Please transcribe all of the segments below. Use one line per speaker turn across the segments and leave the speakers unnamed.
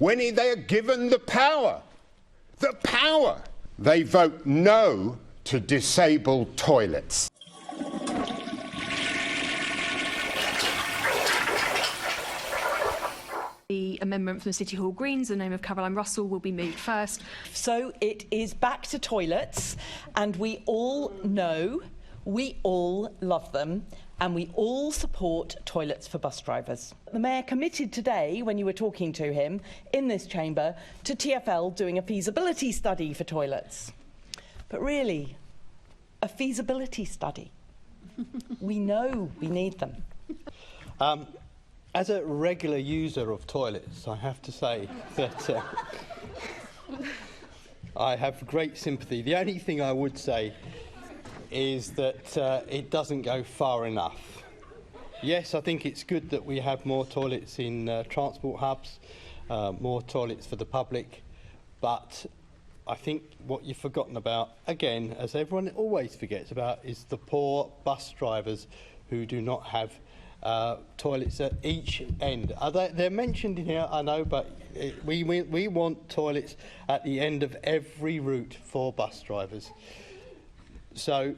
when they are given the power, they vote no to disable toilets.
The amendment from the City Hall Greens in the name of Caroline Russell will be moved first.
So it is back to toilets, and we all know, we all love them, and we all support toilets for bus drivers. The Mayor committed today, when you were talking to him in this chamber, to TfL doing a feasibility study for toilets. But really, a feasibility study. We know we need them.
As a regular user of toilets, I have to say that I have great sympathy. The only thing I would say is that it doesn't go far enough. Yes, I think it's good that we have more toilets in transport hubs, more toilets for the public, but I think what you've forgotten about, again, as everyone always forgets about, is the poor bus drivers who do not have toilets at each end. They're mentioned in here, I know, but we want toilets at the end of every route for bus drivers. So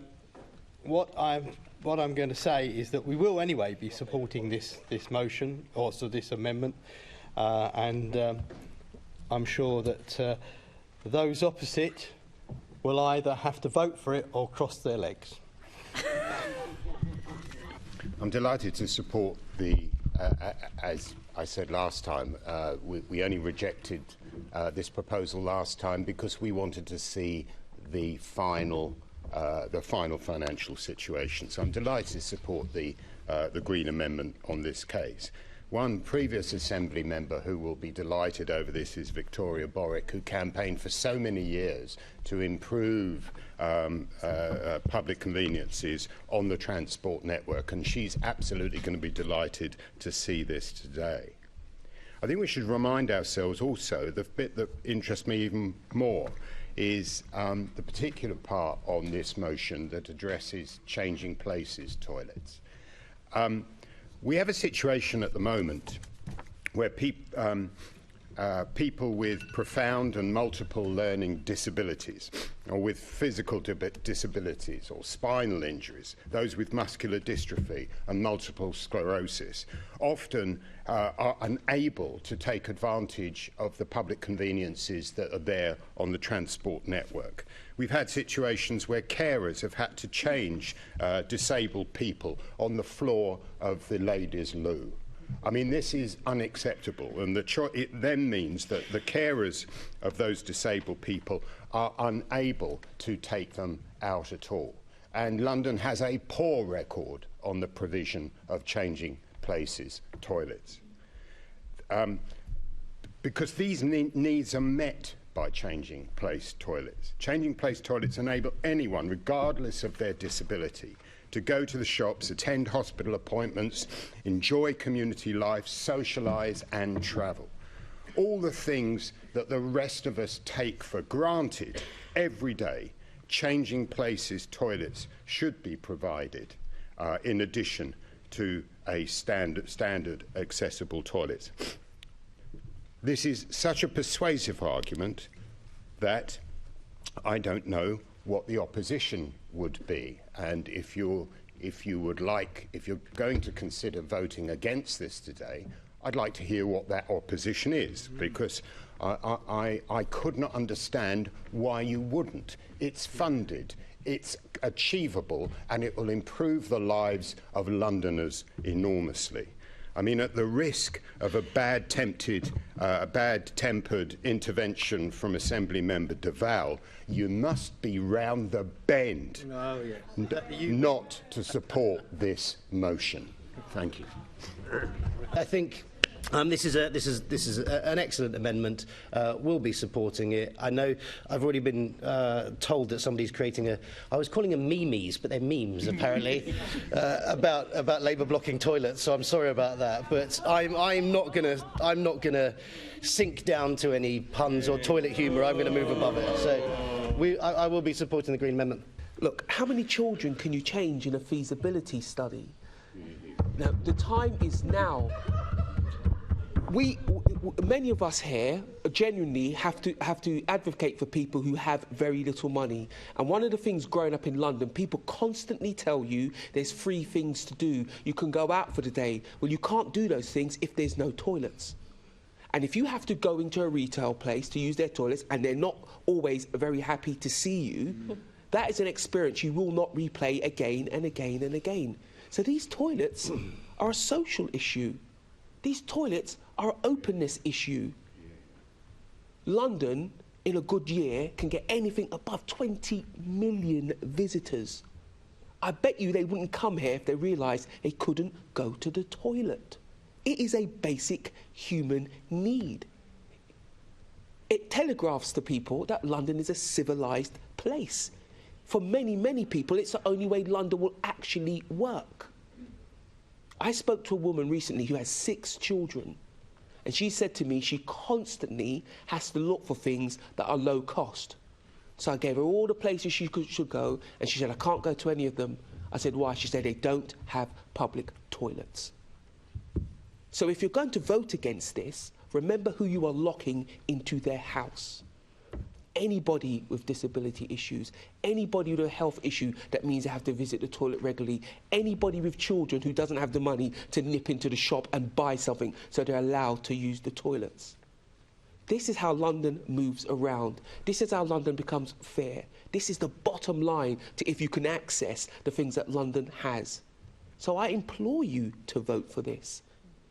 what I'm going to say is that we will anyway be supporting this motion, also this amendment, and I'm sure that those opposite will either have to vote for it or cross their legs.
I'm delighted to support the, as I said last time, we only rejected this proposal last time because we wanted to see the final financial situation. So I'm delighted to support the Green Amendment on this case. One previous Assembly member who will be delighted over this is Victoria Borwick, who campaigned for so many years to improve public conveniences on the transport network, and she's absolutely going to be delighted to see this today. I think we should remind ourselves also, the bit that interests me even more is the particular part on this motion that addresses changing places toilets. We have a situation at the moment where people with profound and multiple learning disabilities, or with physical disabilities or spinal injuries, those with muscular dystrophy and multiple sclerosis, often are unable to take advantage of the public conveniences that are there on the transport network. We've had situations where carers have had to change disabled people on the floor of the ladies' loo. I mean, this is unacceptable, and it then means that the carers of those disabled people are unable to take them out at all. And London has a poor record on the provision of changing places toilets. Because these needs are met by changing place toilets. Changing place toilets enable anyone, regardless of their disability, to go to the shops, attend hospital appointments, enjoy community life, socialise and travel. All the things that the rest of us take for granted every day, changing places toilets should be provided in addition to a standard accessible toilets. This is such a persuasive argument that I don't know what the opposition would be, and if you're going to consider voting against this today, I'd like to hear what that opposition is, because I could not understand why you wouldn't. It's funded, it's achievable, and it will improve the lives of Londoners enormously. I mean, at the risk of a bad-tempered intervention from Assembly Member Deval, you must be round the bend not to support this motion. Thank you.
I think this is an excellent amendment. We'll be supporting it. I know I've already been told that somebody's creating I was calling them memes, but they're memes apparently, about Labour blocking toilets. So I'm sorry about that. But I'm not gonna sink down to any puns or toilet humour. I'm going to move above it. So I will be supporting the Green Amendment.
Look, how many children can you change in a feasibility study? Now, the time is now. many of us here genuinely have to advocate for people who have very little money. And one of the things growing up in London, people constantly tell you there's free things to do. You can go out for the day. Well, you can't do those things if there's no toilets. And if you have to go into a retail place to use their toilets and they're not always very happy to see you, that is an experience you will not replay again and again and again. So these toilets are a social issue. These toilets are an openness issue. London, in a good year, can get anything above 20 million visitors. I bet you they wouldn't come here if they realised they couldn't go to the toilet. It is a basic human need. It telegraphs to people that London is a civilised place. For many, many people, it's the only way London will actually work. I spoke to a woman recently who has 6 children, and she said to me she constantly has to look for things that are low cost. So I gave her all the places she should go, and she said, I can't go to any of them. I said, why? She said, they don't have public toilets. So if you're going to vote against this, remember who you are locking into their house. Anybody with disability issues, anybody with a health issue that means they have to visit the toilet regularly, anybody with children who doesn't have the money to nip into the shop and buy something so they're allowed to use the toilets. This is how London moves around. This is how London becomes fair. This is the bottom line to if you can access the things that London has. So I implore you to vote for this.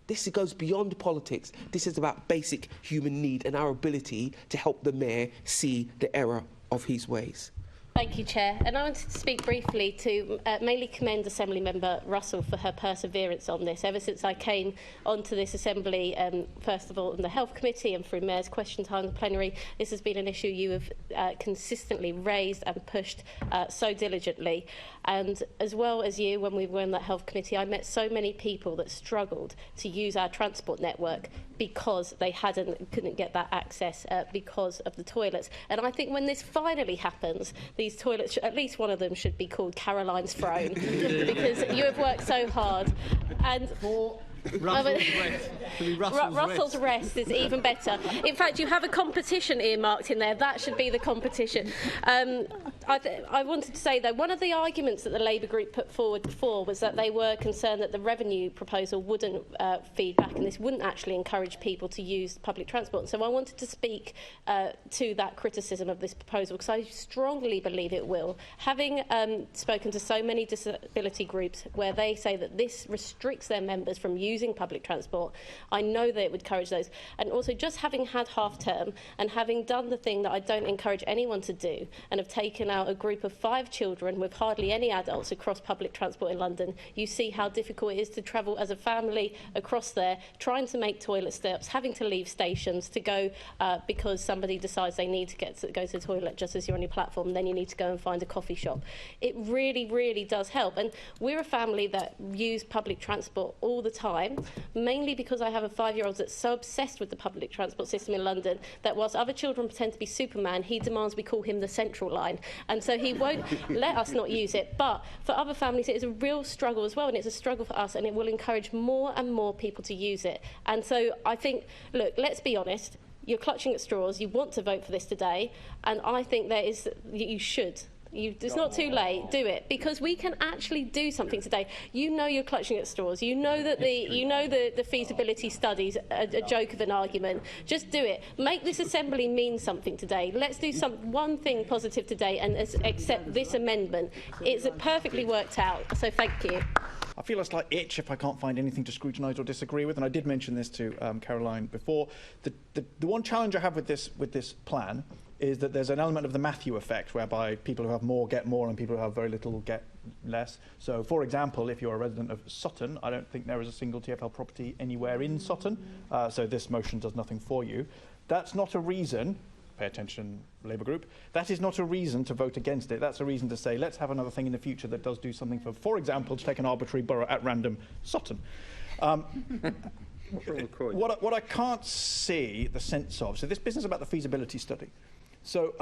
This goes beyond politics. This is about basic human need and our ability to help the mayor see the error of his ways.
Thank you, Chair. And I wanted to speak briefly to mainly commend Assemblymember Russell for her perseverance on this. Ever since I came onto this Assembly, first of all in the Health Committee and through Mayor's question time in the plenary, this has been an issue you have consistently raised and pushed so diligently. And as well as you, when we were in that Health Committee, I met so many people that struggled to use our transport network because they couldn't get that access because of the toilets. And I think when this finally happens, these toilets, at least one of them should be called Caroline's Throne, because you have worked so hard. And Russell's Rest is even better. In fact, you have a competition earmarked in there. That should be the competition. I wanted to say, though, one of the arguments that the Labour group put forward before was that they were concerned that the revenue proposal wouldn't feed back and this wouldn't actually encourage people to use public transport. So I wanted to speak to that criticism of this proposal because I strongly believe it will. Having spoken to so many disability groups where they say that this restricts their members from using public transport, I know that it would encourage those. And also, just having had half term and having done the thing that I don't encourage anyone to do and have taken out a group of 5 children with hardly any adults across public transport in London, you see how difficult it is to travel as a family across there, trying to make toilet stops, having to leave stations to go because somebody decides they need to go to the toilet just as you're on your platform, and then you need to go and find a coffee shop. It really, really does help. And we're a family that use public transport all the time, mainly because I have a 5-year-old that's so obsessed with the public transport system in London that whilst other children pretend to be Superman, he demands we call him the Central Line. And so he won't let us not use it. But for other families, it is a real struggle as well, and it's a struggle for us, and it will encourage more and more people to use it. And so I think, look, let's be honest, you're clutching at straws, you want to vote for this today, and I think you should. It's not too late. Do it, because we can actually do something today. You know you're clutching at straws. You know that the feasibility study's a joke of an argument. Just do it. Make this Assembly mean something today. Let's do one thing positive today and accept this amendment. It's perfectly worked out. So thank you.
I feel a slight itch if I can't find anything to scrutinise or disagree with, and I did mention this to Caroline before. The one challenge I have with this plan is that there's an element of the Matthew effect, whereby people who have more get more and people who have very little get less. So, for example, if you're a resident of Sutton, I don't think there is a single TfL property anywhere in Sutton, so this motion does nothing for you. That's not a reason, pay attention, Labour group, that is not a reason to vote against it. That's a reason to say, let's have another thing in the future that does do something for example, to take an arbitrary borough at random, Sutton. What I can't see the sense of, so this business about the feasibility study. So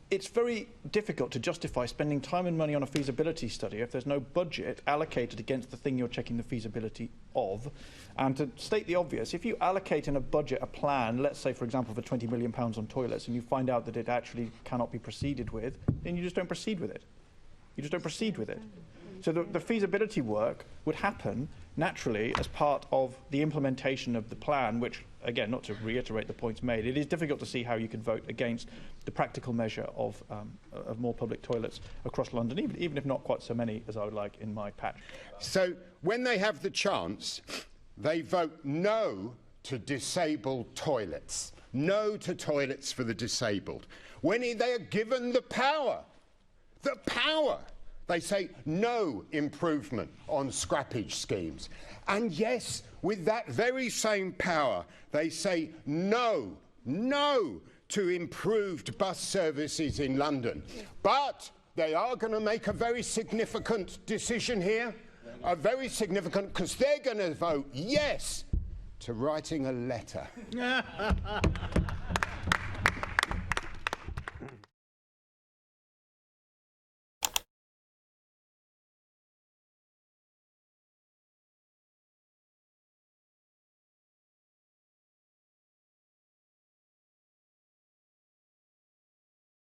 it's very difficult to justify spending time and money on a feasibility study if there's no budget allocated against the thing you're checking the feasibility of. And to state the obvious, if you allocate in a budget a plan, let's say, for example, for £20 million on toilets, and you find out that it actually cannot be proceeded with, then you just don't proceed with it. You just don't proceed with it. So the feasibility work would happen naturally as part of the implementation of the plan, which, again, not to reiterate the points made, it is difficult to see how you could vote against the practical measure of more public toilets across London, even if not quite so many as I would like in my patch.
So when they have the chance, they vote no to disabled toilets, no to toilets for the disabled. When they are given the power, they say no improvement on scrappage schemes. And yes, with that very same power, they say no to improved bus services in London. But they are going to make a very significant decision here, because they're going to vote yes to writing a letter.